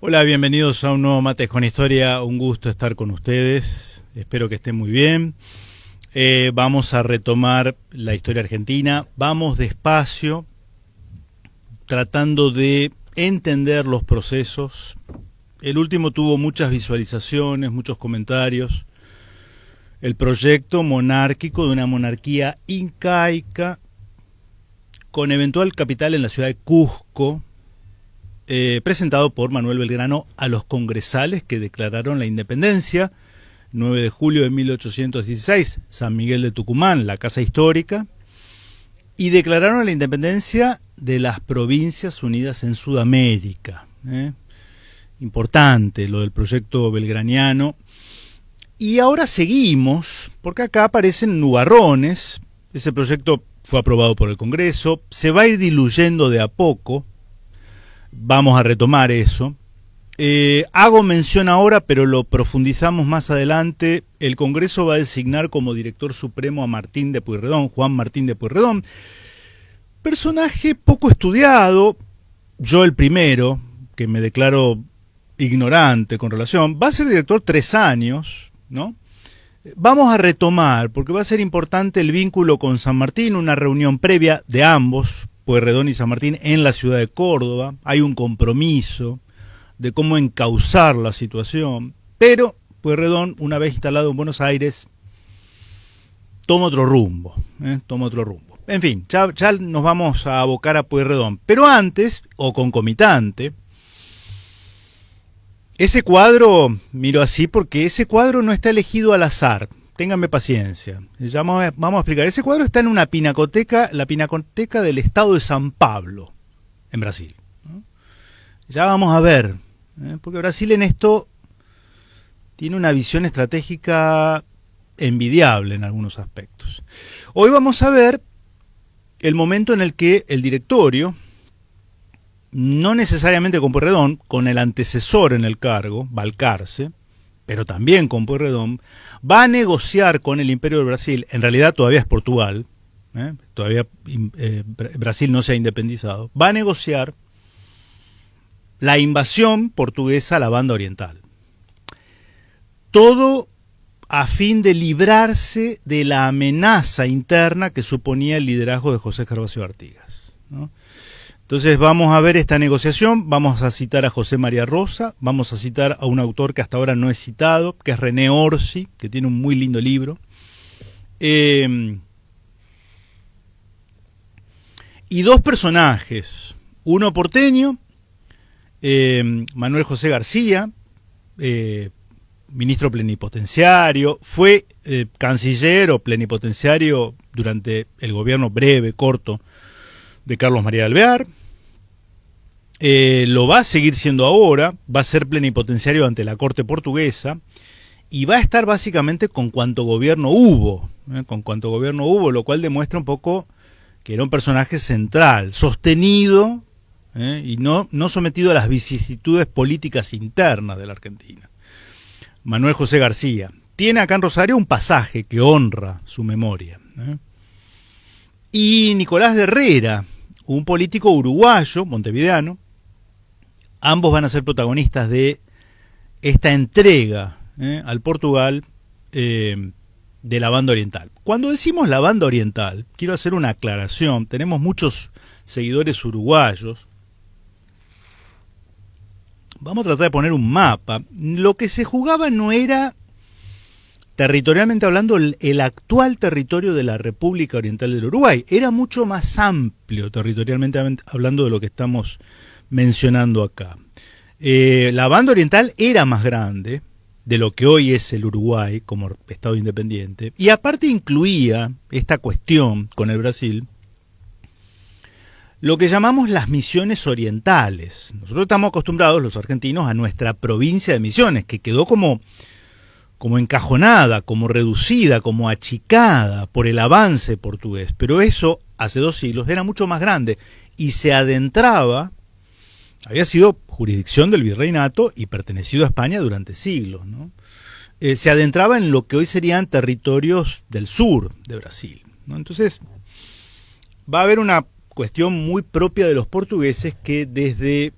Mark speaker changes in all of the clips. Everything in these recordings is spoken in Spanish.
Speaker 1: Hola, bienvenidos a un nuevo Mates con Historia. Un gusto estar con ustedes. Espero que estén muy bien. Vamos a retomar la historia argentina. Vamos despacio, tratando de entender los procesos. El último tuvo muchas visualizaciones, muchos comentarios. El proyecto monárquico de una monarquía incaica con eventual capital en la ciudad de Cusco, presentado por Manuel Belgrano a los congresales que declararon la independencia, 9 de julio de 1816, San Miguel de Tucumán, la casa histórica, y declararon la independencia de las Provincias Unidas en Sudamérica. Importante lo del proyecto belgraniano. Y ahora seguimos, porque acá aparecen nubarrones. Ese proyecto fue aprobado por el Congreso, se va a ir diluyendo de a poco. Vamos a retomar eso. Hago mención ahora, pero lo profundizamos más adelante. El Congreso va a designar como director supremo a Martín de Pueyrredón, Juan Martín de Pueyrredón. Personaje poco estudiado, yo el primero, que me declaro ignorante con relación. Va a ser director 3 años, ¿no? Vamos a retomar, porque va a ser importante el vínculo con San Martín, una reunión previa de ambos, Pueyrredón y San Martín, en la ciudad de Córdoba. Hay un compromiso de cómo encauzar la situación, pero Pueyrredón, una vez instalado en Buenos Aires, toma otro rumbo, toma otro rumbo. En fin, ya nos vamos a abocar a Pueyrredón, pero antes, o concomitante, ese cuadro, miro así porque ese cuadro no está elegido al azar. Ténganme paciencia. Ya vamos a explicar. Ese cuadro está en una pinacoteca, la pinacoteca del estado de San Pablo, en Brasil. Ya vamos a ver, porque Brasil en esto tiene una visión estratégica envidiable en algunos aspectos. Hoy vamos a ver el momento en el que el directorio, no necesariamente con Pueyrredón, con el antecesor en el cargo, Balcarce, pero también con Pueyrredón, va a negociar con el Imperio de Brasil. En realidad todavía es Portugal, todavía Brasil no se ha independizado. Va a negociar la invasión portuguesa a la banda oriental. Todo a fin de librarse de la amenaza interna que suponía el liderazgo de José Gervasio Artigas, ¿no? Entonces vamos a ver esta negociación, vamos a citar a José María Rosa, vamos a citar a un autor que hasta ahora no he citado, que es René Orsi, que tiene un muy lindo libro. Y 2 personajes, uno porteño, Manuel José García, ministro plenipotenciario, fue canciller o plenipotenciario durante el gobierno breve, corto, de Carlos María de Alvear. Lo va a seguir siendo ahora, va a ser plenipotenciario ante la corte portuguesa y va a estar básicamente con cuanto gobierno hubo, lo cual demuestra un poco que era un personaje central, sostenido y no sometido a las vicisitudes políticas internas de la Argentina. Manuel José García tiene acá en Rosario un pasaje que honra su memoria. Y Nicolás de Herrera, un político uruguayo, montevideano. Ambos van a ser protagonistas de esta entrega al Portugal de la banda oriental. Cuando decimos la banda oriental, quiero hacer una aclaración. Tenemos muchos seguidores uruguayos. Vamos a tratar de poner un mapa. Lo que se jugaba no era, territorialmente hablando, el actual territorio de la República Oriental del Uruguay. Era mucho más amplio territorialmente hablando de lo que estamos mencionando acá. La banda oriental era más grande de lo que hoy es el Uruguay como Estado independiente, y aparte incluía esta cuestión con el Brasil, lo que llamamos las Misiones Orientales. Nosotros estamos acostumbrados, los argentinos, a nuestra provincia de Misiones, que quedó como encajonada, como reducida, como achicada por el avance portugués. Pero eso, hace 2 siglos, era mucho más grande y se adentraba, había sido jurisdicción del virreinato y pertenecido a España durante siglos, ¿no? Se adentraba en lo que hoy serían territorios del sur de Brasil, ¿no? Entonces, va a haber una cuestión muy propia de los portugueses que desde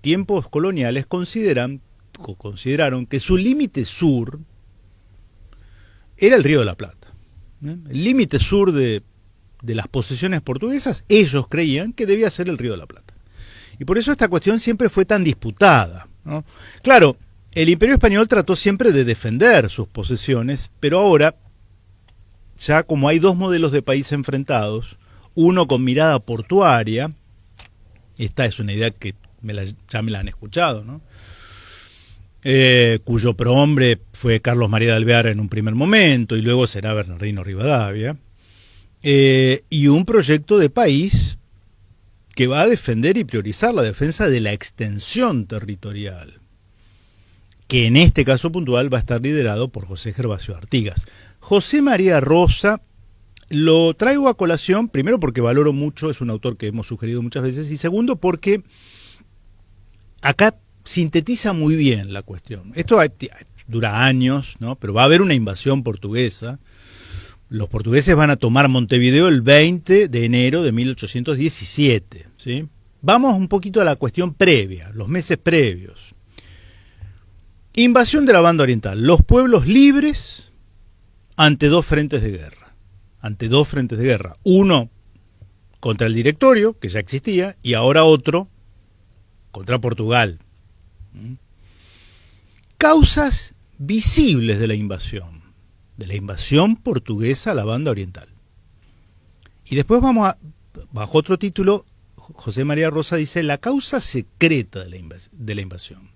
Speaker 1: tiempos coloniales consideraron que su límite sur era el Río de la Plata. El límite sur de las posesiones portuguesas, ellos creían que debía ser el Río de la Plata. Y por eso esta cuestión siempre fue tan disputada, ¿no? Claro, el Imperio Español trató siempre de defender sus posesiones, pero ahora, ya como hay dos modelos de país enfrentados, uno con mirada portuaria, esta es una idea que ya me la han escuchado, ¿no? Cuyo prohombre fue Carlos María de Alvear en un primer momento, y luego será Bernardino Rivadavia, y un proyecto de país que va a defender y priorizar la defensa de la extensión territorial, que en este caso puntual va a estar liderado por José Gervasio Artigas. José María Rosa lo traigo a colación, primero porque valoro mucho, es un autor que hemos sugerido muchas veces, y segundo porque acá sintetiza muy bien la cuestión. Esto dura años, ¿no? Pero va a haber una invasión portuguesa. Los portugueses van a tomar Montevideo el 20 de enero de 1817, ¿sí? Vamos un poquito a la cuestión previa, los meses previos. Invasión de la banda oriental. Los pueblos libres ante dos frentes de guerra. Ante dos frentes de guerra. Uno contra el Directorio, que ya existía, y ahora otro contra Portugal. Causas visibles de la invasión portuguesa a la banda oriental. Y después vamos a, bajo otro título, José María Rosa dice la causa secreta de la invasión.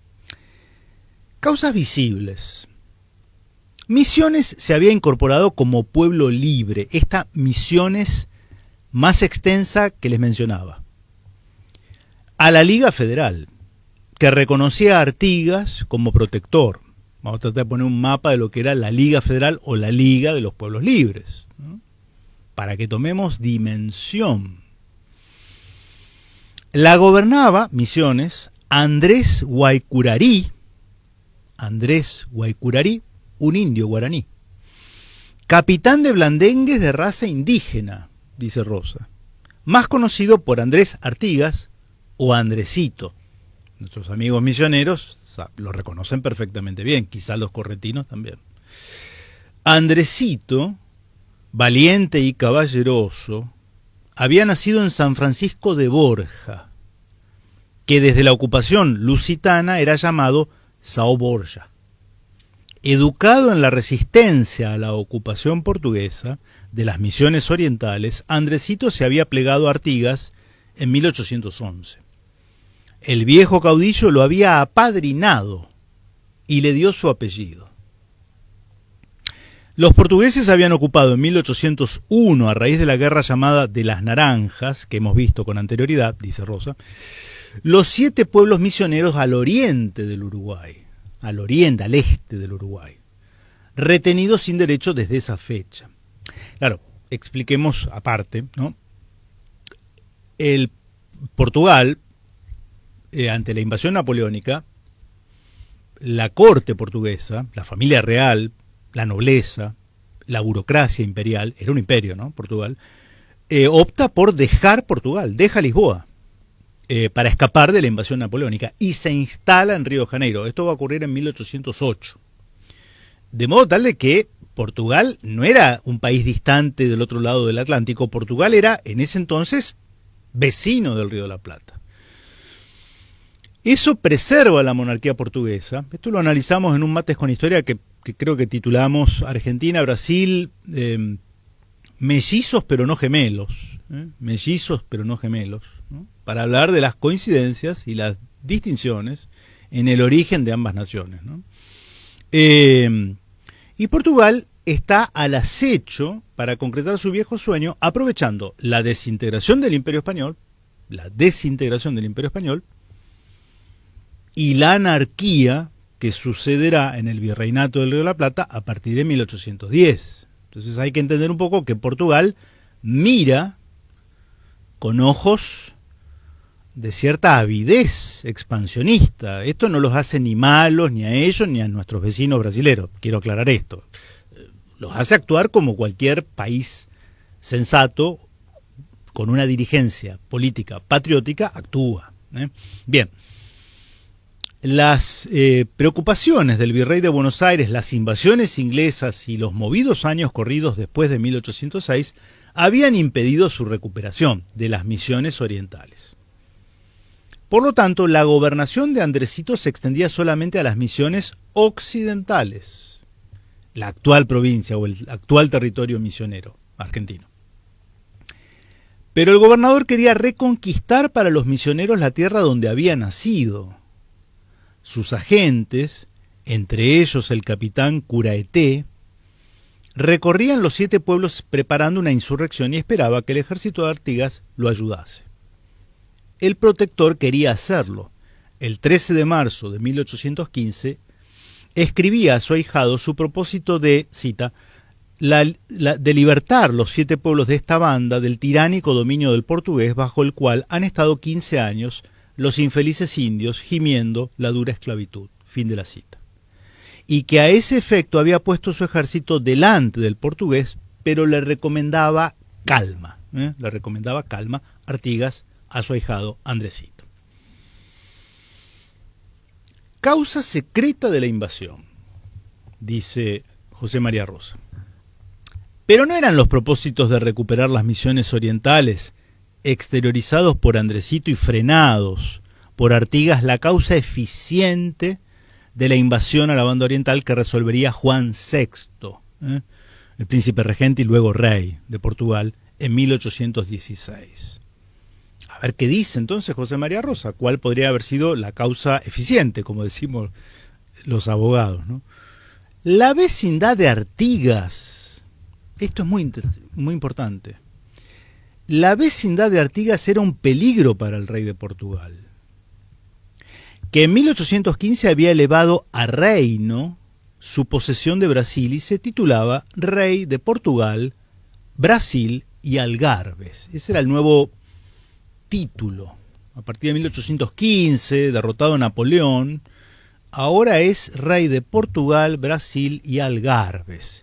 Speaker 1: Causas visibles. Misiones se había incorporado como pueblo libre, esta Misiones más extensa que les mencionaba, a la Liga Federal, que reconocía a Artigas como protector. Vamos a tratar de poner un mapa de lo que era la Liga Federal o la Liga de los Pueblos Libres, ¿no? Para que tomemos dimensión. La gobernaba Misiones Andrés Guaycurarí, un indio guaraní, capitán de blandengues de raza indígena, dice Rosa, más conocido por Andrés Artigas o Andresito. Nuestros amigos misioneros lo reconocen perfectamente bien, quizás los corretinos también. Andresito, valiente y caballeroso, había nacido en San Francisco de Borja, que desde la ocupación lusitana era llamado São Borja. Educado en la resistencia a la ocupación portuguesa de las Misiones Orientales, Andresito se había plegado a Artigas en 1811. El viejo caudillo lo había apadrinado y le dio su apellido. Los portugueses habían ocupado en 1801, a raíz de la guerra llamada de las Naranjas, que hemos visto con anterioridad, dice Rosa, los 7 pueblos misioneros al oriente del Uruguay, al este del Uruguay, retenidos sin derecho desde esa fecha. Claro, expliquemos aparte, ¿no? El Portugal, ante la invasión napoleónica, la corte portuguesa, la familia real, la nobleza, la burocracia imperial, era un imperio, ¿no? Portugal, opta por dejar Portugal, deja Lisboa, para escapar de la invasión napoleónica y se instala en Río de Janeiro. Esto va a ocurrir en 1808. De modo tal de que Portugal no era un país distante del otro lado del Atlántico, Portugal era en ese entonces vecino del Río de la Plata. Eso preserva la monarquía portuguesa. Esto lo analizamos en un Mates con Historia que creo que titulamos Argentina, Brasil, mellizos pero no gemelos. Mellizos pero no gemelos, ¿no? Para hablar de las coincidencias y las distinciones en el origen de ambas naciones, ¿no? Y Portugal está al acecho para concretar su viejo sueño, aprovechando la desintegración del Imperio Español, y la anarquía que sucederá en el Virreinato del Río de la Plata a partir de 1810. Entonces hay que entender un poco que Portugal mira con ojos de cierta avidez expansionista. Esto no los hace ni malos, ni a ellos, ni a nuestros vecinos brasileros. Quiero aclarar esto. Los hace actuar como cualquier país sensato, con una dirigencia política patriótica, actúa. Bien. Las preocupaciones del virrey de Buenos Aires, las invasiones inglesas y los movidos años corridos después de 1806 habían impedido su recuperación de las misiones orientales. Por lo tanto, la gobernación de Andresito se extendía solamente a las misiones occidentales, la actual provincia o el actual territorio misionero argentino. Pero el gobernador quería reconquistar para los misioneros la tierra donde había nacido. Sus agentes, entre ellos el capitán Curaeté, recorrían los 7 pueblos preparando una insurrección y esperaba que el ejército de Artigas lo ayudase. El protector quería hacerlo. El 13 de marzo de 1815 escribía a su ahijado su propósito de, cita, de libertar los 7 pueblos de esta banda del tiránico dominio del portugués bajo el cual han estado 15 años los infelices indios gimiendo la dura esclavitud. Fin de la cita. Y que a ese efecto había puesto su ejército delante del portugués, pero le recomendaba calma. Le recomendaba calma Artigas a su ahijado Andresito. Causa secreta de la invasión, dice José María Rosa. Pero no eran los propósitos de recuperar las misiones orientales, exteriorizados por Andresito y frenados por Artigas, la causa eficiente de la invasión a la banda oriental que resolvería Juan VI, el príncipe regente y luego rey de Portugal, en 1816. A ver qué dice entonces José María Rosa, cuál podría haber sido la causa eficiente, como decimos los abogados, ¿no? La vecindad de Artigas, esto es muy importante. La vecindad de Artigas era un peligro para el rey de Portugal, que en 1815 había elevado a reino su posesión de Brasil y se titulaba Rey de Portugal, Brasil y Algarbes. Ese era el nuevo título. A partir de 1815, derrotado a Napoleón, ahora es Rey de Portugal, Brasil y Algarbes.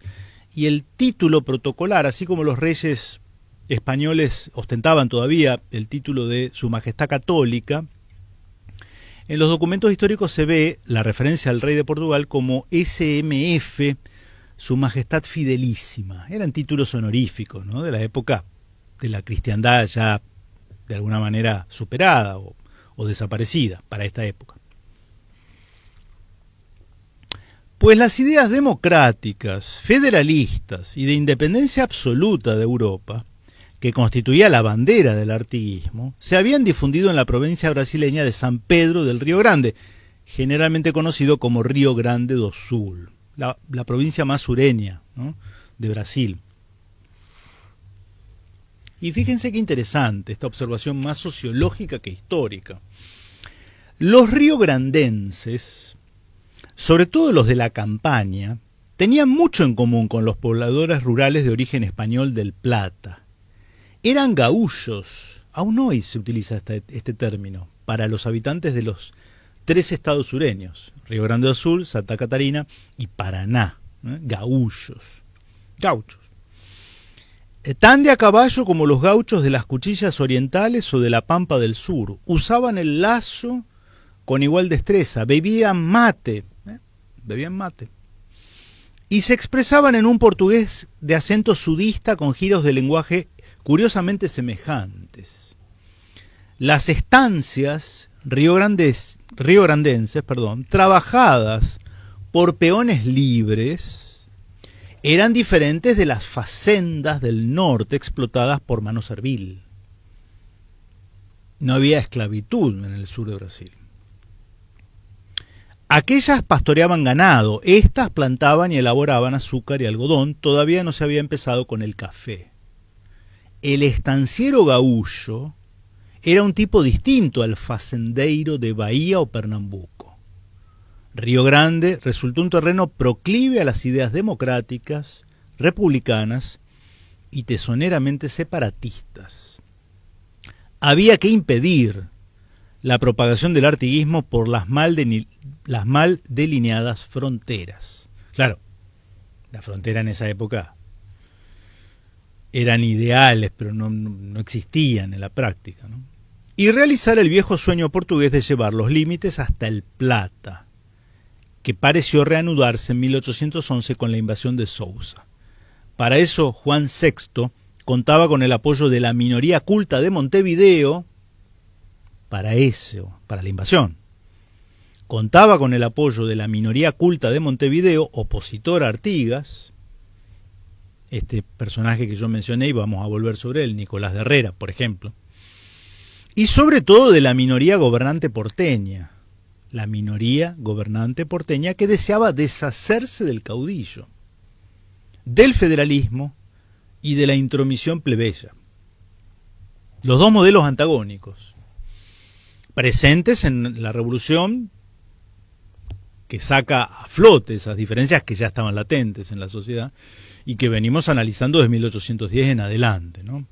Speaker 1: Y el título protocolar, así como los reyes españoles ostentaban todavía el título de Su Majestad Católica, en los documentos históricos se ve la referencia al rey de Portugal como SMF, Su Majestad Fidelísima. Eran títulos honoríficos, ¿no?, de la época de la cristiandad ya de alguna manera superada o desaparecida para esta época. Pues las ideas democráticas, federalistas y de independencia absoluta de Europa, que constituía la bandera del artiguismo, se habían difundido en la provincia brasileña de San Pedro del Río Grande, generalmente conocido como Río Grande do Sul, la provincia más sureña, ¿no?, de Brasil. Y fíjense qué interesante esta observación más sociológica que histórica. Los riograndenses, sobre todo los de la campaña, tenían mucho en común con los pobladores rurales de origen español del Plata. Eran gaullos, aún hoy se utiliza este término, para los habitantes de los 3 estados sureños, Río Grande do Sul, Santa Catarina y Paraná, gaullos, gauchos. Tan de a caballo como los gauchos de las cuchillas orientales o de la Pampa del Sur, usaban el lazo con igual destreza, bebían mate, y se expresaban en un portugués de acento sudista con giros de lenguaje curiosamente semejantes. Las estancias riograndenses, trabajadas por peones libres, eran diferentes de las facendas del norte explotadas por mano servil. No había esclavitud en el sur de Brasil. Aquellas pastoreaban ganado, estas plantaban y elaboraban azúcar y algodón, todavía no se había empezado con el café. El estanciero gaullo era un tipo distinto al facendeiro de Bahía o Pernambuco. Río Grande resultó un terreno proclive a las ideas democráticas, republicanas y tesoneramente separatistas. Había que impedir la propagación del artiguismo por las mal delineadas fronteras. Claro, la frontera en esa época eran ideales, pero no existían en la práctica, ¿no? y realizar el viejo sueño portugués de llevar los límites hasta el Plata, que pareció reanudarse en 1811 con la invasión de Sousa. Para eso, Juan VI contaba con el apoyo de la minoría culta de Montevideo para la invasión. Contaba con el apoyo de la minoría culta de Montevideo, opositor a Artigas, este personaje que yo mencioné, y vamos a volver sobre él, Nicolás de Herrera, por ejemplo, y sobre todo de la minoría gobernante porteña, que deseaba deshacerse del caudillo, del federalismo y de la intromisión plebeya. Los dos modelos antagónicos, presentes en la revolución, que saca a flote esas diferencias que ya estaban latentes en la sociedad y que venimos analizando desde 1810 en adelante, ¿no?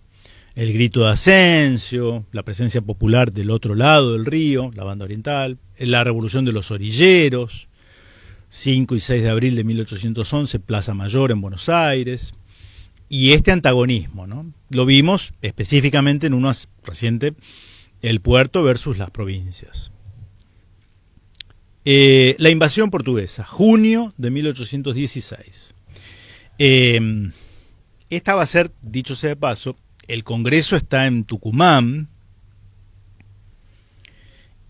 Speaker 1: El grito de Asensio, la presencia popular del otro lado del río, la banda oriental, la revolución de los orilleros, 5 y 6 de abril de 1811, Plaza Mayor en Buenos Aires, y este antagonismo, ¿no? Lo vimos específicamente en uno reciente, el puerto versus las provincias. La invasión portuguesa, junio de 1816. Esta va a ser, dicho sea de paso, el Congreso está en Tucumán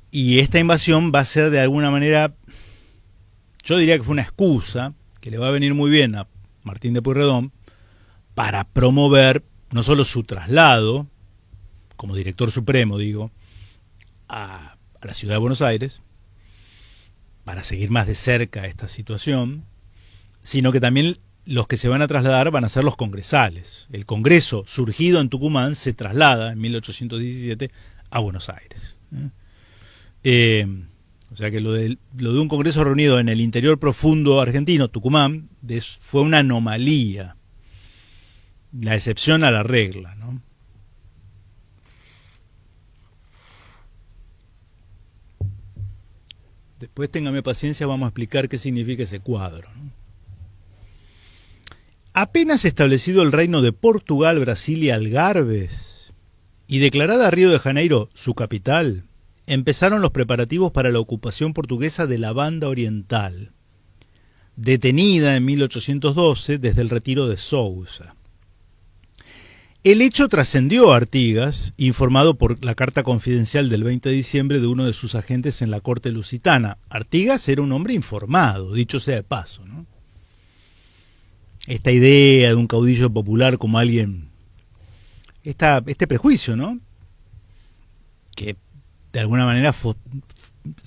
Speaker 1: y esta invasión va a ser de alguna manera, yo diría que fue una excusa que le va a venir muy bien a Martín de Pueyrredón para promover no solo su traslado como director supremo, a la ciudad de Buenos Aires, para seguir más de cerca esta situación, sino que también los que se van a trasladar van a ser los congresales. El Congreso, surgido en Tucumán, se traslada en 1817 a Buenos Aires. O sea que lo de un Congreso reunido en el interior profundo argentino, Tucumán, fue una anomalía, la excepción a la regla, ¿no? Después téngame paciencia, vamos a explicar qué significa ese cuadro, ¿no? Apenas establecido el reino de Portugal, Brasil y Algarbes, y declarada Río de Janeiro su capital, empezaron los preparativos para la ocupación portuguesa de la banda oriental, detenida en 1812 desde el retiro de Sousa. El hecho trascendió a Artigas, informado por la carta confidencial del 20 de diciembre de uno de sus agentes en la corte lusitana. Artigas era un hombre informado, dicho sea de paso, ¿no? Esta idea de un caudillo popular como alguien, este prejuicio, ¿no? Que de alguna manera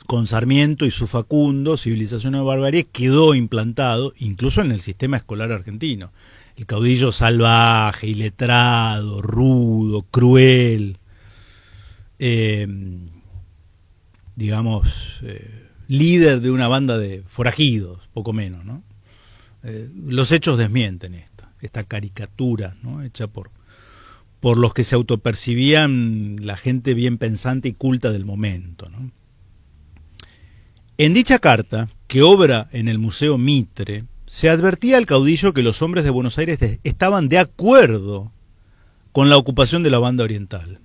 Speaker 1: con Sarmiento y su Facundo, Civilización o Barbarie, quedó implantado incluso en el sistema escolar argentino. El caudillo salvaje, iletrado, rudo, cruel, líder de una banda de forajidos, poco menos, ¿no? Los hechos desmienten esta caricatura, ¿no? Hecha por los que se autopercibían la gente bien pensante y culta del momento, ¿no? En dicha carta, que obra en el Museo Mitre, se advertía al caudillo que los hombres de Buenos Aires estaban de acuerdo con la ocupación de la banda oriental.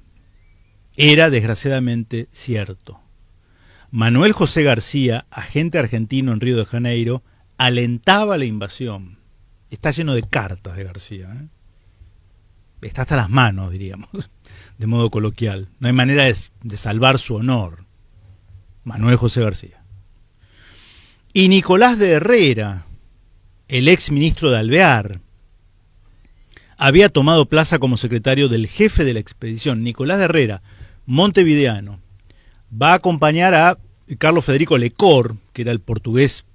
Speaker 1: Era, desgraciadamente, cierto. Manuel José García, agente argentino en Río de Janeiro, alentaba la invasión. Está lleno de cartas de García, ¿eh? Está hasta las manos, diríamos, de modo coloquial. No hay manera de salvar su honor. Manuel José García. Y Nicolás de Herrera, el ex ministro de Alvear, había tomado plaza como secretario del jefe de la expedición. Nicolás de Herrera, montevideano, va a acompañar a Carlos Federico Lecor, que era el portugués,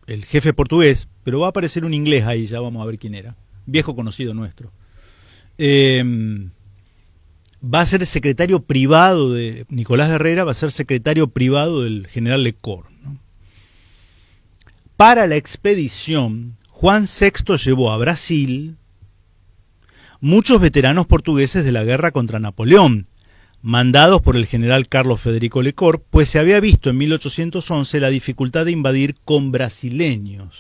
Speaker 1: el jefe portugués, pero va a aparecer un inglés ahí, ya vamos a ver quién era, viejo conocido nuestro. Va a ser secretario privado de Nicolás de Herrera, va a ser secretario privado del general Lecor, ¿no? Para la expedición, Juan VI llevó a Brasil muchos veteranos portugueses de la guerra contra Napoleón, mandados por el general Carlos Federico Lecor, pues se había visto en 1811 la dificultad de invadir con brasileños.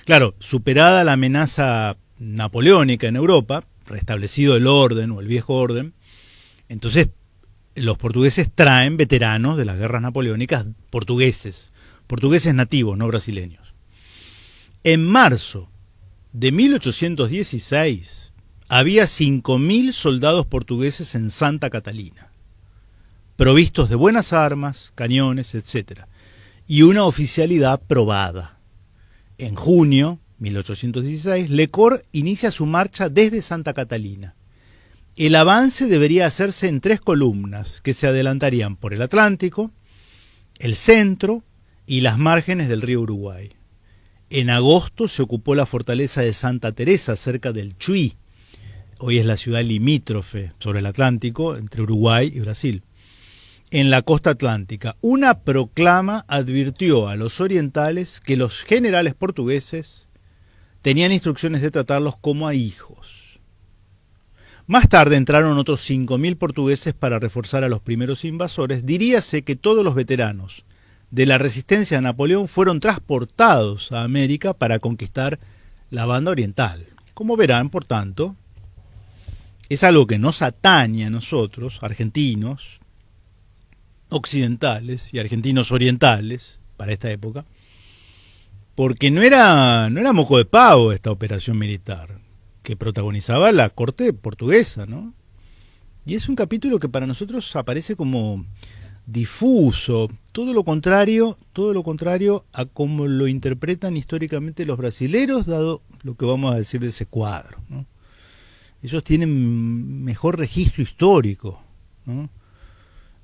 Speaker 1: Claro, superada la amenaza napoleónica en Europa, restablecido el orden o el viejo orden, entonces los portugueses traen veteranos de las guerras napoleónicas portugueses nativos, no brasileños. En marzo de 1816 había 5.000 soldados portugueses en Santa Catalina, provistos de buenas armas, cañones, etc., y una oficialidad probada. En junio 1816, Lecor inicia su marcha desde Santa Catalina. El avance debería hacerse en 3 columnas que se adelantarían por el Atlántico, el centro y las márgenes del río Uruguay. En agosto se ocupó la fortaleza de Santa Teresa, cerca del Chuy. Hoy es la ciudad limítrofe sobre el Atlántico, entre Uruguay y Brasil. En la costa atlántica, una proclama advirtió a los orientales que los generales portugueses tenían instrucciones de tratarlos como a hijos. Más tarde entraron otros 5.000 portugueses para reforzar a los primeros invasores. Diríase que todos los veteranos de la resistencia a Napoleón fueron transportados a América para conquistar la banda oriental. Como verán, por tanto, es algo que nos atañe a nosotros, argentinos, occidentales y argentinos orientales, para esta época, porque no era moco de pavo esta operación militar que protagonizaba la corte portuguesa, ¿no? Y es un capítulo que para nosotros aparece como difuso, todo lo contrario a como lo interpretan históricamente los brasileros, dado lo que vamos a decir de ese cuadro, ¿no? Ellos tienen mejor registro histórico, ¿no?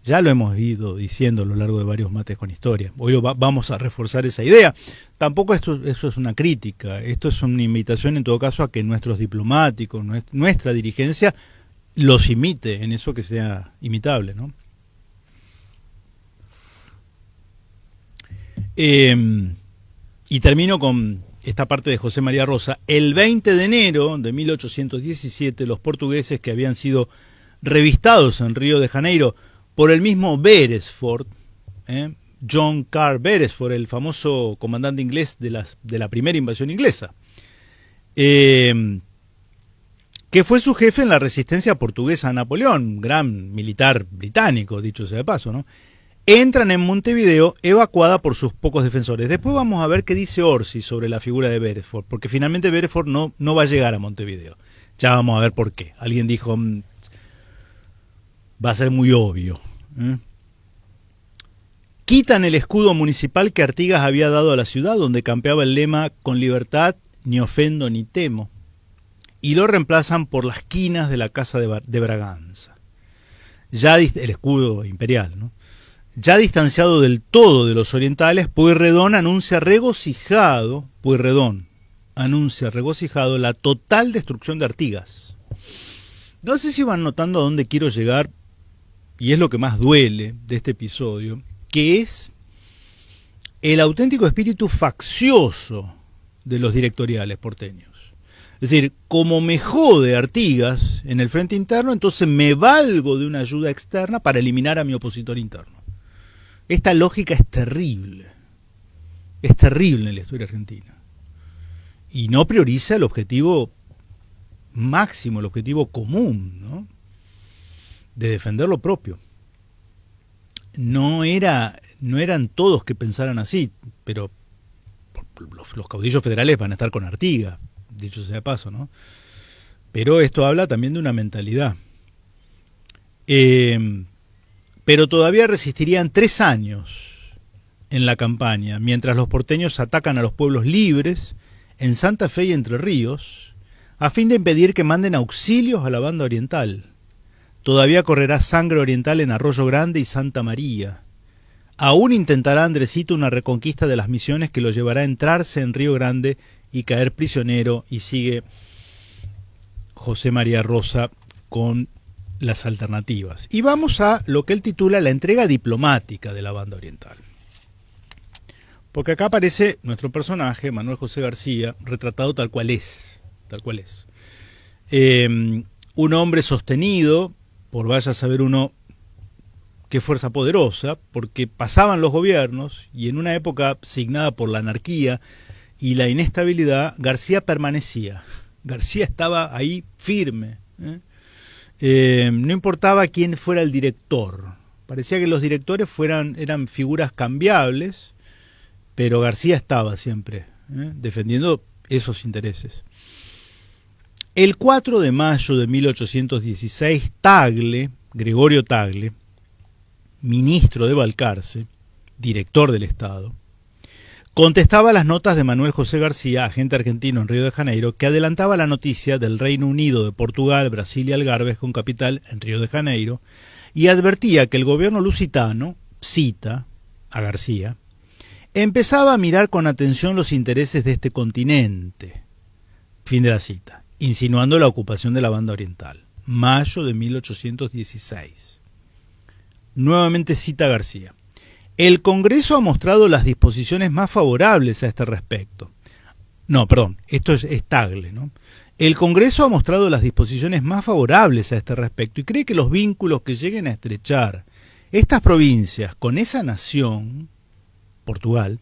Speaker 1: Ya lo hemos ido diciendo a lo largo de varios mates con historia. Hoy vamos a reforzar esa idea. Tampoco eso es una crítica, esto es una invitación en todo caso a que nuestros diplomáticos, nuestra dirigencia, los imite en eso que sea imitable, ¿no? Y termino con esta parte de José María Rosa. El 20 de enero de 1817, los portugueses que habían sido revistados en Río de Janeiro por el mismo Beresford, John Carr Beresford, el famoso comandante inglés de la primera invasión inglesa, que fue su jefe en la resistencia portuguesa a Napoleón, gran militar británico, dicho sea de paso, ¿no? Entran en Montevideo evacuada por sus pocos defensores. Después vamos a ver qué dice Orsi sobre la figura de Beresford, porque finalmente Beresford no va a llegar a Montevideo. Ya vamos a ver por qué. Alguien dijo, va a ser muy obvio. Quitan el escudo municipal que Artigas había dado a la ciudad, donde campeaba el lema "Con libertad, ni ofendo ni temo", y lo reemplazan por las quinas de la casa de Braganza. Ya el escudo imperial, ¿no? Ya distanciado del todo de los orientales, Pueyrredón anuncia regocijado la total destrucción de Artigas. No sé si van notando a dónde quiero llegar, y es lo que más duele de este episodio, que es el auténtico espíritu faccioso de los directoriales porteños. Es decir, como me jode Artigas en el frente interno, entonces me valgo de una ayuda externa para eliminar a mi opositor interno. Esta lógica es terrible en la historia argentina. Y no prioriza el objetivo máximo, el objetivo común, ¿no? De defender lo propio. No eran todos que pensaran así, pero los caudillos federales van a estar con Artigas, dicho sea de paso, ¿no? Pero esto habla también de una mentalidad. Pero todavía resistirían 3 años en la campaña, mientras los porteños atacan a los pueblos libres en Santa Fe y Entre Ríos, a fin de impedir que manden auxilios a la banda oriental. Todavía correrá sangre oriental en Arroyo Grande y Santa María. Aún intentará Andresito una reconquista de las Misiones que lo llevará a entrarse en Río Grande y caer prisionero, y sigue José María Rosa con las alternativas. Y vamos a lo que él titula la entrega diplomática de la banda oriental. Porque acá aparece nuestro personaje, Manuel José García, retratado tal cual es. Un hombre sostenido por vaya a saber uno qué fuerza poderosa, porque pasaban los gobiernos y en una época signada por la anarquía y la inestabilidad, García permanecía. García estaba ahí firme, No importaba quién fuera el director. Parecía que los directores eran figuras cambiables, pero García estaba siempre defendiendo esos intereses. El 4 de mayo de 1816, Tagle, Gregorio Tagle, ministro de Balcarce, director del Estado, contestaba las notas de Manuel José García, agente argentino en Río de Janeiro, que adelantaba la noticia del Reino Unido de Portugal, Brasil y Algarves con capital en Río de Janeiro, y advertía que el gobierno lusitano, cita a García, empezaba a mirar con atención los intereses de este continente. Fin de la cita, insinuando la ocupación de la banda oriental. Mayo de 1816. Nuevamente cita a García. El Congreso ha mostrado las disposiciones más favorables a este respecto. No, perdón, esto es Tagle, ¿no? El Congreso ha mostrado las disposiciones más favorables a este respecto y cree que los vínculos que lleguen a estrechar estas provincias con esa nación, Portugal,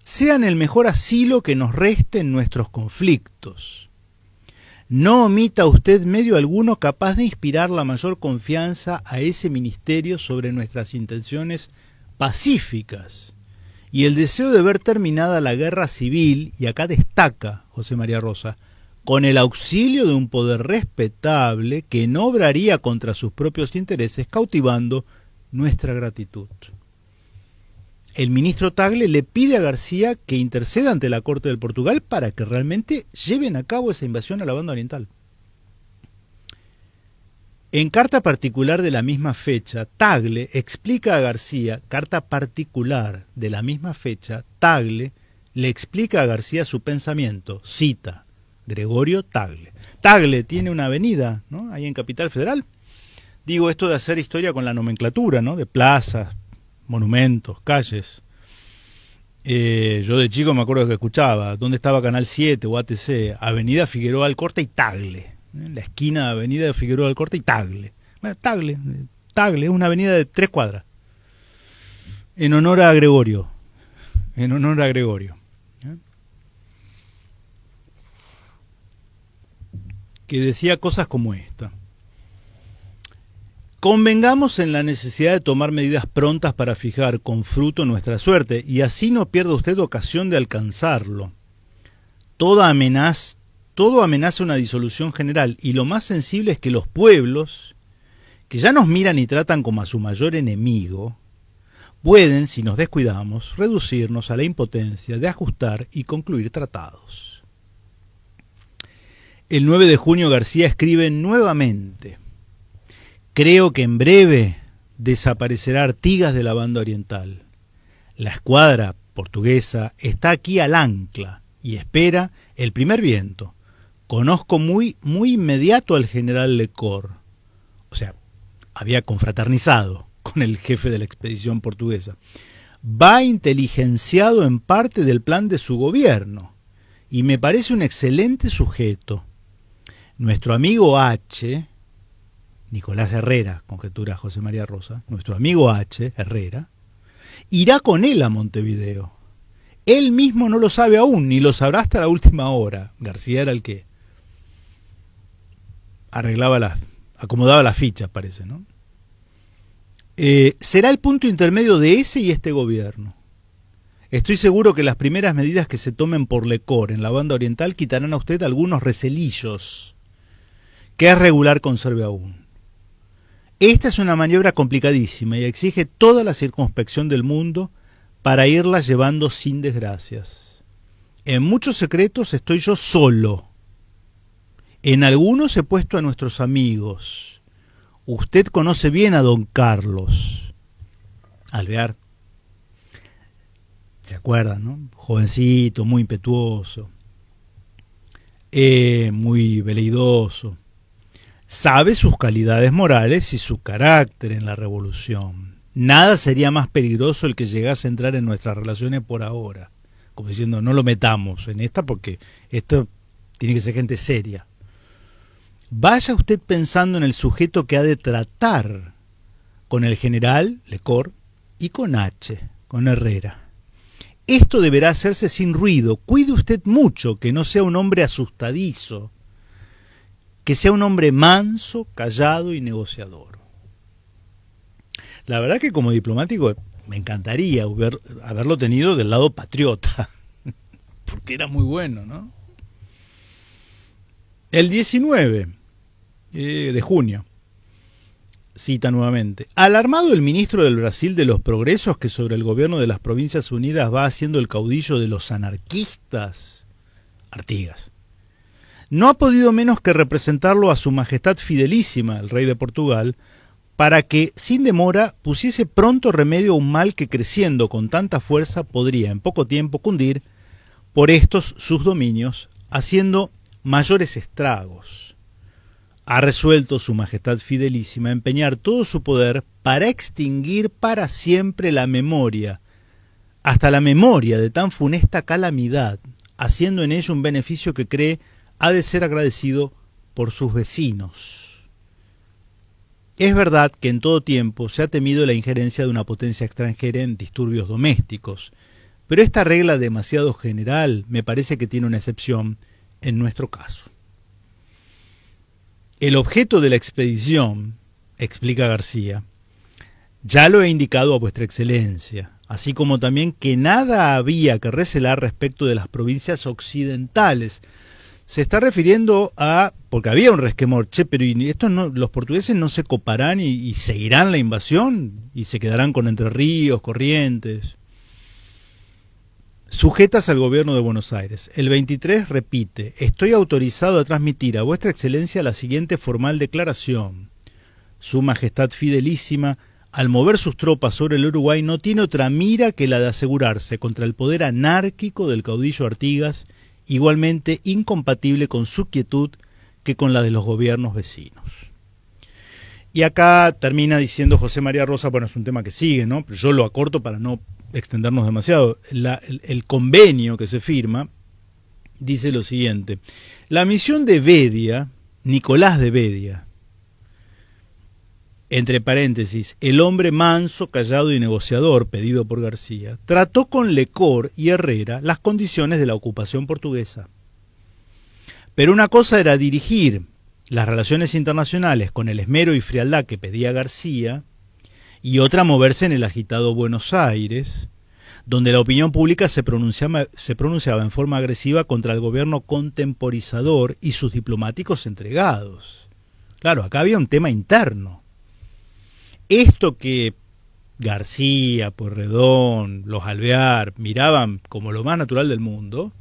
Speaker 1: sean el mejor asilo que nos reste en nuestros conflictos. No omita usted medio alguno capaz de inspirar la mayor confianza a ese ministerio sobre nuestras intenciones pacíficas y el deseo de ver terminada la guerra civil, y acá destaca José María Rosa, con el auxilio de un poder respetable que no obraría contra sus propios intereses, cautivando nuestra gratitud. El ministro Tagle le pide a García que interceda ante la Corte del Portugal para que realmente lleven a cabo esa invasión a la banda oriental. En carta particular de la misma fecha, Tagle explica a García, carta particular de la misma fecha, Tagle le explica a García su pensamiento, cita, Gregorio Tagle. Tagle tiene una avenida, ¿no?, ahí en Capital Federal. Digo esto de hacer historia con la nomenclatura, ¿no?, de plazas, monumentos, calles. Yo de chico me acuerdo que escuchaba, ¿dónde estaba Canal 7 o ATC? Avenida Figueroa Alcorta y Tagle. La esquina de Avenida Figueroa Alcorta y Tagle. Bueno, Tagle es una avenida de 3 cuadras. En honor a Gregorio. En honor a Gregorio. Que decía cosas como esta. Convengamos en la necesidad de tomar medidas prontas para fijar con fruto nuestra suerte, y así no pierda usted ocasión de alcanzarlo. Todo amenaza una disolución general, y lo más sensible es que los pueblos, que ya nos miran y tratan como a su mayor enemigo, pueden, si nos descuidamos, reducirnos a la impotencia de ajustar y concluir tratados. El 9 de junio García escribe nuevamente: creo que en breve desaparecerá Artigas de la banda oriental. La escuadra portuguesa está aquí al ancla y espera el primer viento. Conozco muy inmediato al general Lecor. O sea, había confraternizado con el jefe de la expedición portuguesa. Va inteligenciado en parte del plan de su gobierno y me parece un excelente sujeto. Nuestro amigo H., Nicolás Herrera, conjetura José María Rosa, nuestro amigo H., Herrera, irá con él a Montevideo. Él mismo no lo sabe aún, ni lo sabrá hasta la última hora. García era el que acomodaba las fichas, parece, ¿no? Será el punto intermedio de ese y este gobierno. Estoy seguro que las primeras medidas que se tomen por Lecor en la banda oriental quitarán a usted algunos recelillos que es regular conserve aún. Esta es una maniobra complicadísima y exige toda la circunspección del mundo para irla llevando sin desgracias. En muchos secretos estoy yo solo. En algunos he puesto a nuestros amigos. Usted conoce bien a don Carlos Alvear. ¿Se acuerdan, no? Jovencito, muy impetuoso, muy veleidoso. Sabe sus calidades morales y su carácter en la revolución. Nada sería más peligroso el que llegase a entrar en nuestras relaciones por ahora. Como diciendo, no lo metamos en esta porque esto tiene que ser gente seria. Vaya usted pensando en el sujeto que ha de tratar con el general Lecor y con H., con Herrera. Esto deberá hacerse sin ruido. Cuide usted mucho que no sea un hombre asustadizo, que sea un hombre manso, callado y negociador. La verdad que como diplomático me encantaría haberlo tenido del lado patriota, porque era muy bueno, ¿no? El 19 de junio, cita nuevamente: alarmado el ministro del Brasil de los progresos que sobre el gobierno de las Provincias Unidas va haciendo el caudillo de los anarquistas, Artigas, no ha podido menos que representarlo a su majestad fidelísima, el rey de Portugal, para que, sin demora, pusiese pronto remedio a un mal que creciendo con tanta fuerza podría en poco tiempo cundir por estos sus dominios, haciendo mayores estragos. Ha resuelto su majestad fidelísima empeñar todo su poder para extinguir para siempre la memoria, hasta la memoria de tan funesta calamidad, haciendo en ello un beneficio que cree ha de ser agradecido por sus vecinos. Es verdad que en todo tiempo se ha temido la injerencia de una potencia extranjera en disturbios domésticos, pero esta regla demasiado general me parece que tiene una excepción en nuestro caso. El objeto de la expedición, explica García, ya lo he indicado a vuestra excelencia, así como también que nada había que recelar respecto de las provincias occidentales. Se está refiriendo a, porque había un resquemor, pero estos no, los portugueses no se coparán y seguirán la invasión y se quedarán con Entre Ríos, Corrientes. Sujetas al gobierno de Buenos Aires. El 23 repite: estoy autorizado a transmitir a vuestra excelencia la siguiente formal declaración. Su majestad fidelísima, al mover sus tropas sobre el Uruguay, no tiene otra mira que la de asegurarse contra el poder anárquico del caudillo Artigas, igualmente incompatible con su quietud que con la de los gobiernos vecinos. Y acá termina diciendo José María Rosa, bueno, es un tema que sigue, ¿no? Pero yo lo acorto para no extendernos demasiado. El convenio que se firma dice lo siguiente: la misión de Bedia, Nicolás de Bedia, entre paréntesis, el hombre manso, callado y negociador pedido por García, trató con Lecor y Herrera las condiciones de la ocupación portuguesa. Pero una cosa era dirigir las relaciones internacionales con el esmero y frialdad que pedía García, y otra moverse en el agitado Buenos Aires, donde la opinión pública se pronunciaba en forma agresiva contra el gobierno contemporizador y sus diplomáticos entregados. Claro, acá había un tema interno. Esto que García, Pueyrredón, los Alvear miraban como lo más natural del mundo,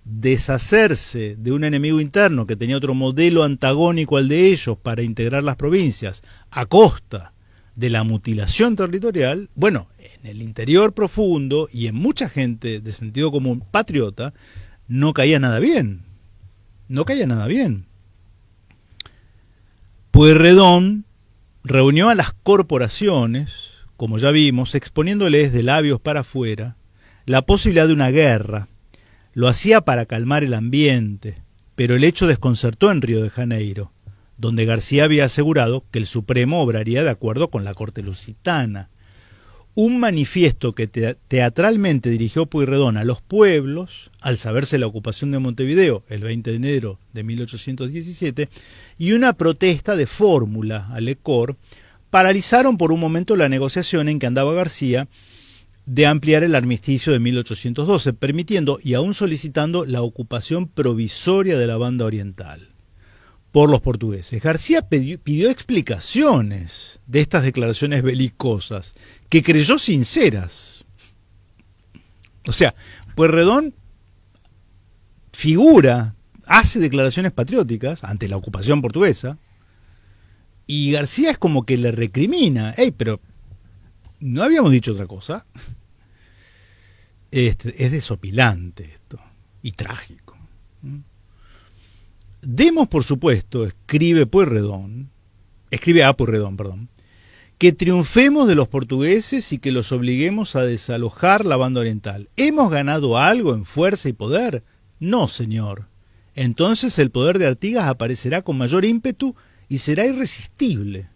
Speaker 1: deshacerse de un enemigo interno que tenía otro modelo antagónico al de ellos para integrar las provincias a costa de la mutilación territorial, bueno, en el interior profundo y en mucha gente de sentido común patriota, no caía nada bien. No caía nada bien. Pueyrredón reunió a las corporaciones, como ya vimos, exponiéndoles de labios para afuera la posibilidad de una guerra. Lo hacía para calmar el ambiente, pero el hecho desconcertó en Río de Janeiro, donde García había asegurado que el Supremo obraría de acuerdo con la Corte Lusitana. Un manifiesto que teatralmente dirigió Pueyrredón a los pueblos, al saberse la ocupación de Montevideo el 20 de enero de 1817, y una protesta de fórmula a Lecor, paralizaron por un momento la negociación en que andaba García de ampliar el armisticio de 1812, permitiendo y aún solicitando la ocupación provisoria de la banda oriental por los portugueses. García pidió explicaciones de estas declaraciones belicosas, que creyó sinceras. O sea, Pueyrredón hace declaraciones patrióticas ante la ocupación portuguesa, y García es como que le recrimina: hey, pero ¿no habíamos dicho otra cosa? Es desopilante esto, y trágico. Demos por supuesto, escribe a Pueyrredón, que triunfemos de los portugueses y que los obliguemos a desalojar la banda oriental. ¿Hemos ganado algo en fuerza y poder? No, señor. Entonces el poder de Artigas aparecerá con mayor ímpetu y será irresistible.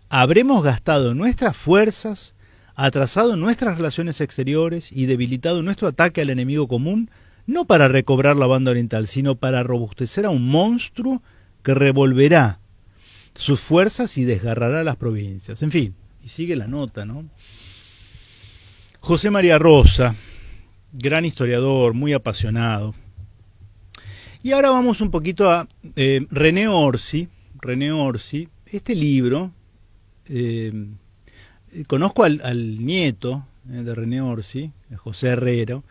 Speaker 1: Habremos gastado nuestras fuerzas, atrasado nuestras relaciones exteriores y debilitado nuestro ataque al enemigo común, no para recobrar la banda oriental, sino para robustecer a un monstruo que revolverá sus fuerzas y desgarrará las provincias. En fin, y sigue la nota, ¿no? José María Rosa, gran historiador, muy apasionado. Y ahora vamos un poquito a René Orsi. René Orsi, este libro, conozco al nieto de René Orsi, José Herrero,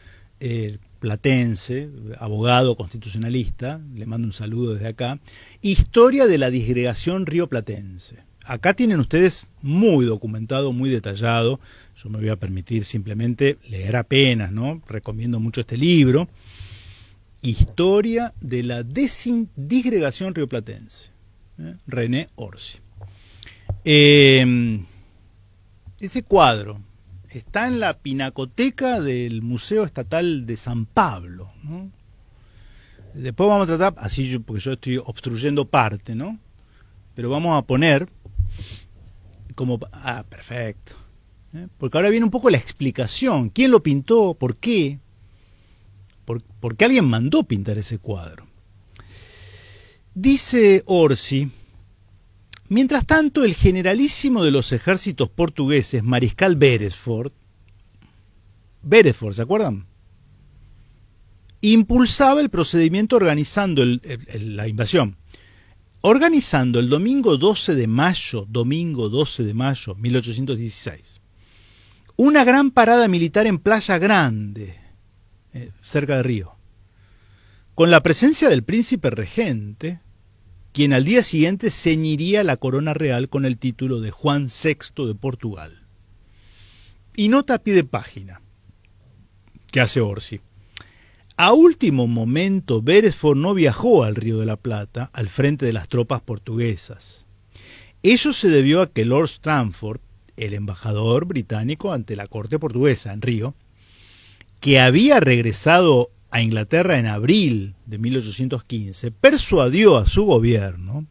Speaker 1: platense, abogado constitucionalista, le mando un saludo desde acá. Historia de la disgregación rioplatense. Acá tienen ustedes muy documentado, muy detallado. Yo me voy a permitir simplemente leer apenas, ¿no? Recomiendo mucho este libro. Historia de la disgregación rioplatense. René Orsi. Ese cuadro está en la pinacoteca del Museo Estatal de San Pablo, ¿no? Después vamos a tratar, así porque yo estoy obstruyendo parte, ¿no? Pero vamos a poner como... Ah, perfecto. Porque ahora viene un poco la explicación. ¿Quién lo pintó? ¿Por qué? ¿Por qué alguien mandó pintar ese cuadro? Dice Orsi: mientras tanto, el generalísimo de los ejércitos portugueses, Mariscal Beresford, ¿se acuerdan? Impulsaba el procedimiento organizando la invasión. Organizando el domingo 12 de mayo, 1816, una gran parada militar en Playa Grande, cerca de Río, con la presencia del príncipe regente, quien al día siguiente ceñiría la corona real con el título de Juan VI de Portugal. Y nota a pie de página que hace Orsi. A último momento, Beresford no viajó al Río de la Plata al frente de las tropas portuguesas. Ello se debió a que Lord Strangford, el embajador británico ante la corte portuguesa en Río, que había regresado a Inglaterra en abril de 1815, persuadió a su gobierno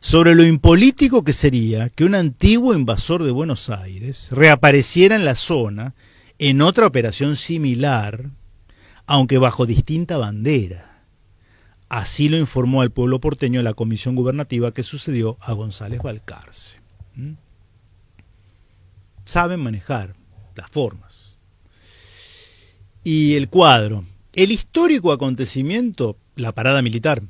Speaker 1: sobre lo impolítico que sería que un antiguo invasor de Buenos Aires reapareciera en la zona en otra operación similar, aunque bajo distinta bandera. Así lo informó al pueblo porteño la comisión gubernativa que sucedió a González Balcarce. Saben manejar las formas. Y el cuadro, el histórico acontecimiento, la parada militar.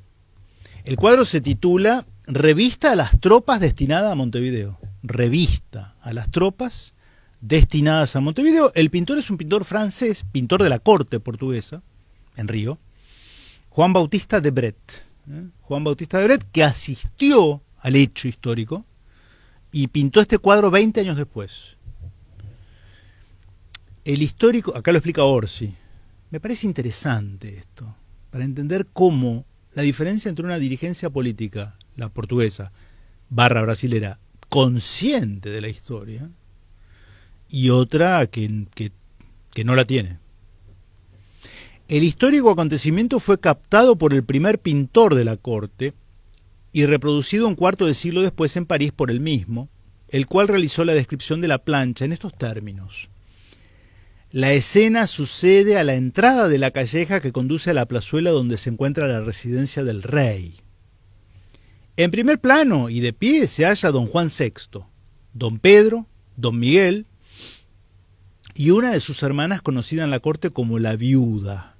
Speaker 1: El cuadro se titula Revista a las tropas destinadas a Montevideo. Revista a las tropas destinadas a Montevideo. El pintor es un pintor francés, pintor de la corte portuguesa, en Río, Juan Bautista de Bret. Juan Bautista de Bret, que asistió al hecho histórico y pintó este cuadro 20 años después. El histórico, acá lo explica Orsi, me parece interesante esto, para entender cómo la diferencia entre una dirigencia política, la portuguesa, barra brasilera, consciente de la historia, y otra que no la tiene. El histórico acontecimiento fue captado por el primer pintor de la corte y reproducido un cuarto de siglo después en París por él mismo, el cual realizó la descripción de la plancha en estos términos. La escena sucede a la entrada de la calleja que conduce a la plazuela donde se encuentra la residencia del rey. En primer plano y de pie se halla don Juan VI, don Pedro, don Miguel y una de sus hermanas conocida en la corte como la viuda,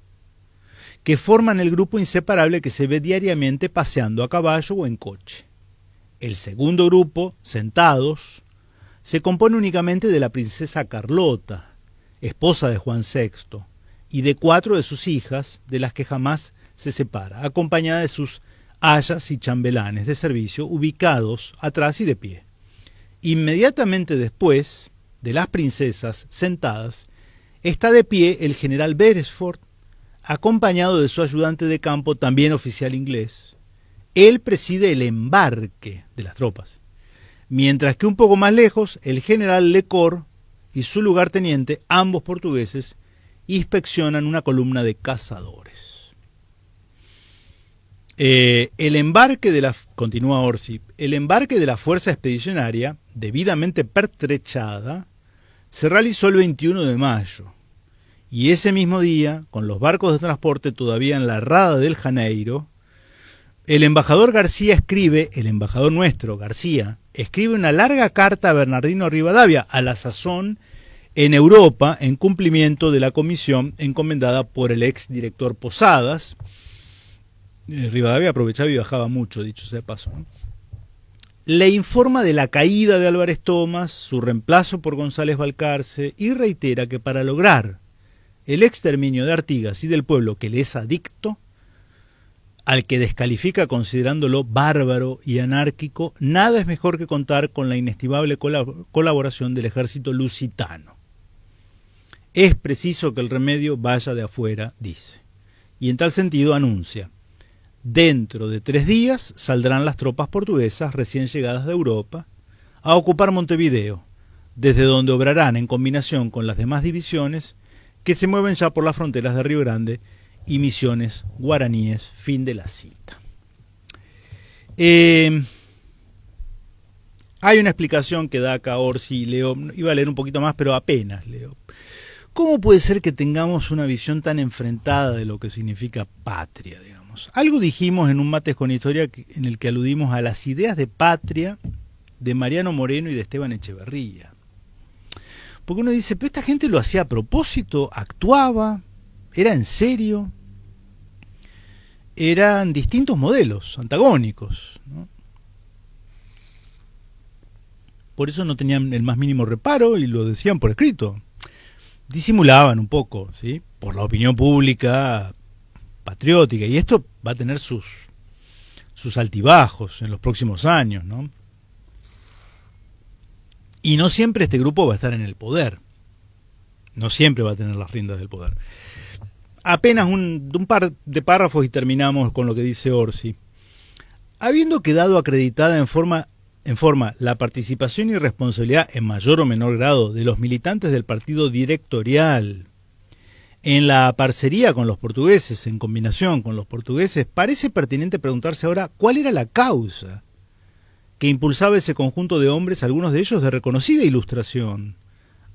Speaker 1: que forman el grupo inseparable que se ve diariamente paseando a caballo o en coche. El segundo grupo, sentados, se compone únicamente de la princesa Carlota, esposa de Juan VI, y de 4 de sus hijas, de las que jamás se separa, acompañada de sus ayas y chambelanes de servicio ubicados atrás y de pie. Inmediatamente después de las princesas sentadas, está de pie el general Beresford, acompañado de su ayudante de campo, también oficial inglés. Él preside el embarque de las tropas, mientras que un poco más lejos, el general Lecor y su lugarteniente, ambos portugueses, inspeccionan una columna de cazadores. Continúa Orsi, el embarque de la fuerza expedicionaria, debidamente pertrechada, se realizó el 21 de mayo, y ese mismo día, con los barcos de transporte todavía en la rada del Janeiro, el embajador García escribe, el embajador nuestro, García, escribe una larga carta a Bernardino Rivadavia, a la sazón en Europa, en cumplimiento de la comisión encomendada por el ex director Posadas. Rivadavia aprovechaba y viajaba mucho, dicho sea de paso, ¿no? Le informa de la caída de Álvarez Thomas, su reemplazo por González Balcarce, y reitera que para lograr el exterminio de Artigas y del pueblo que le es adicto, al que descalifica considerándolo bárbaro y anárquico, nada es mejor que contar con la inestimable colaboración del ejército lusitano. Es preciso que el remedio vaya de afuera, dice, y en tal sentido anuncia: dentro de 3 días saldrán las tropas portuguesas recién llegadas de Europa a ocupar Montevideo, desde donde obrarán en combinación con las demás divisiones que se mueven ya por las fronteras de Río Grande y Misiones guaraníes. Fin de la cita. Hay una explicación que da acá Orsi, leo, iba a leer un poquito más, pero apenas leo. ¿Cómo puede ser que tengamos una visión tan enfrentada de lo que significa patria, digamos? Algo dijimos en un Mates con Historia en el que aludimos a las ideas de patria de Mariano Moreno y de Esteban Echeverría. Porque uno dice, pero esta gente lo hacía a propósito, actuaba, era en serio. Eran distintos modelos, antagónicos, ¿no? Por eso no tenían el más mínimo reparo y lo decían por escrito. Disimulaban un poco, ¿sí?, por la opinión pública patriótica, y esto va a tener sus altibajos en los próximos años, ¿no? Y no siempre este grupo va a estar en el poder, no siempre va a tener las riendas del poder. Apenas un par de párrafos y terminamos con lo que dice Orsi. Habiendo quedado acreditada en forma la participación y responsabilidad en mayor o menor grado de los militantes del partido directorial en la parcería con los portugueses, en combinación con los portugueses, parece pertinente preguntarse ahora cuál era la causa que impulsaba ese conjunto de hombres, algunos de ellos de reconocida ilustración,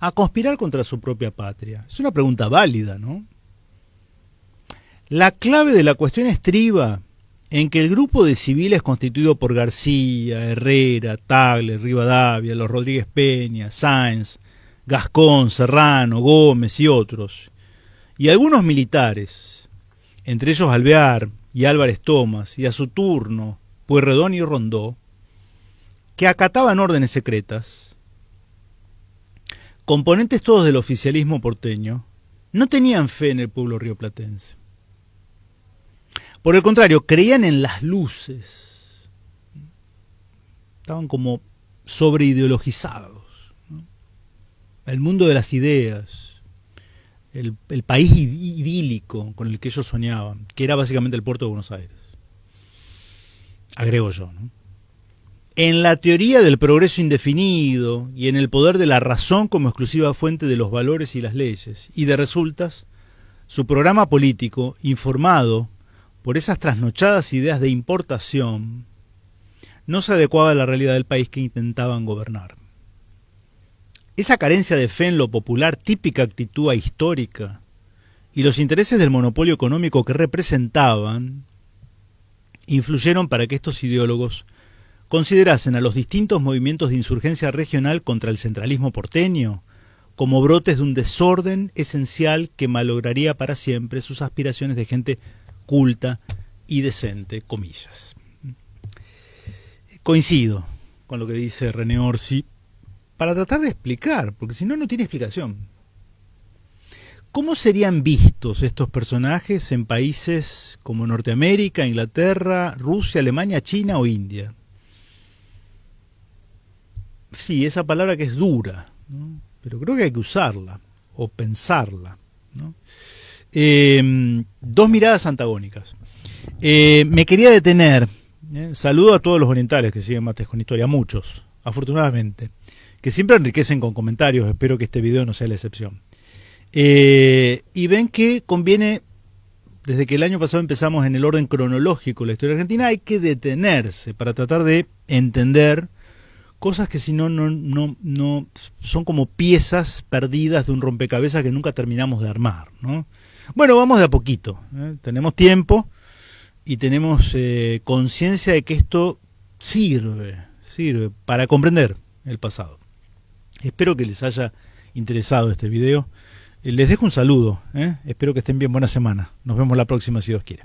Speaker 1: a conspirar contra su propia patria. Es una pregunta válida, ¿no? La clave de la cuestión estriba en que el grupo de civiles constituido por García, Herrera, Tagle, Rivadavia, los Rodríguez Peña, Sáenz, Gascón, Serrano, Gómez y otros, y algunos militares, entre ellos Alvear y Álvarez Thomas, y a su turno Pueyrredón y Rondó, que acataban órdenes secretas, componentes todos del oficialismo porteño, no tenían fe en el pueblo rioplatense. Por el contrario, creían en las luces. Estaban como sobreideologizados, ¿no? El mundo de las ideas, el país idílico con el que ellos soñaban, que era básicamente el puerto de Buenos Aires. Agrego yo, ¿no? En la teoría del progreso indefinido y en el poder de la razón como exclusiva fuente de los valores y las leyes, y de resultas, su programa político, informado por esas trasnochadas ideas de importación, no se adecuaba a la realidad del país que intentaban gobernar. Esa carencia de fe en lo popular, típica actitud ahistórica, y los intereses del monopolio económico que representaban, influyeron para que estos ideólogos considerasen a los distintos movimientos de insurgencia regional contra el centralismo porteño como brotes de un desorden esencial que malograría para siempre sus aspiraciones de gente culta y decente, comillas. Coincido con lo que dice René Orsi para tratar de explicar, porque si no, no tiene explicación. ¿Cómo serían vistos estos personajes en países como Norteamérica, Inglaterra, Rusia, Alemania, China o India? Sí, esa palabra que es dura, ¿no? Pero creo que hay que usarla o pensarla, ¿no? Dos miradas antagónicas. Me quería detener. Saludo a todos los orientales que siguen Mates con Historia, muchos, afortunadamente, que siempre enriquecen con comentarios. Espero que este video no sea la excepción. Y ven que conviene, desde que el año pasado empezamos en el orden cronológico la historia argentina, hay que detenerse para tratar de entender cosas que si no son como piezas perdidas de un rompecabezas que nunca terminamos de armar, ¿no? Bueno, vamos de a poquito, ¿eh? Tenemos tiempo, y tenemos conciencia de que esto sirve para comprender el pasado. Espero que les haya interesado este video. Les dejo un saludo, espero que estén bien, buena semana. Nos vemos la próxima si Dios quiere.